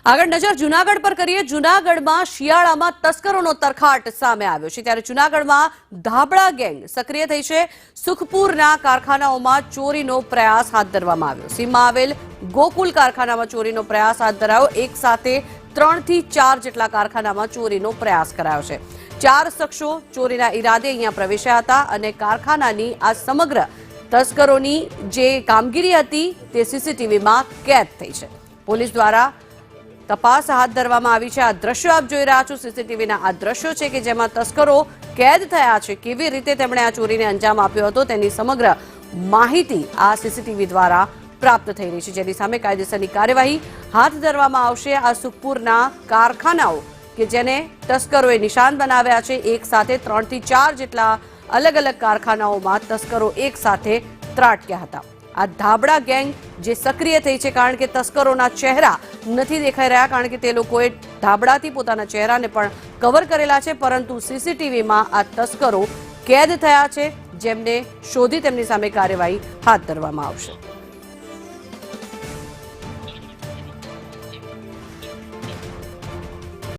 આગળ નજર જૂનાગઢ પર કરીએ। જૂનાગઢમાં શિયાળામાં તસ્કરોનો તરખાટ સામે આવ્યો છે, ત્યારે જૂનાગઢમાં ધાબળા ગેંગ સક્રિય થઈ છે। સુખપુરના કારખાનાઓમાં ચોરીનો પ્રયાસ હાથ ધરવામાં આવ્યો। સીમમાં આવેલ ગોકુલ કારખાનામાં ચોરીનો પ્રયાસ હાથ ધરાયો। એક સાથે 3 થી 4 જેટલા કારખાનામાં ચોરીનો પ્રયાસ કરાયો છે। 4 શખ્સો ચોરીના ઈરાદે અહીંયા પ્રવેશ્યા હતા અને કારખાનાની આ સમગ્ર તસ્કરોની જે કામગીરી હતી તે સીસીટીવીમાં કેદ થઈ છે। પોલીસ દ્વારા तपास हाथ धरवामां आवी छे। आ दृश्य आप जोई रह्या छो, सीसीटीवीना आ दृश्यो छे के जेमां तस्करो कैद थया छे। केवी रीते તેમણે આ ચોરીને અંજામ આપ્યો હતો તેની સમગ્ર માહિતી આ સીસીટીવી દ્વારા પ્રાપ્ત થઈ રહી છે, જેની સામે કાયદેસરની કાર્યવાહી હાથ ધરવામાં આવશે। આ સુખપુરના કારખાનાઓ કે જેને તસ્કરોએ નિશાન બનાવ્યા છે, એક સાથે 3 થી 4 જેટલા અલગ અલગ કારખાનાઓમાં તસ્કરો એક સાથે ત્રાટક્યા હતા। આ ધાબળા ગેંગ જે સક્રિય થઈ છે, કારણ કે તસ્કરોના ચહેરા નથી દેખાઈ રહ્યા, કારણ કે તે લોકોએ ધાબળાથી પોતાના ચહેરાને પણ કવર કરેલા છે, પરંતુ સીસીટીવીમાં આ તસ્કરો કેદ થયા છે, જેમને શોધી તેમની સામે કાર્યવાહી હાથ ધરવામાં આવશે।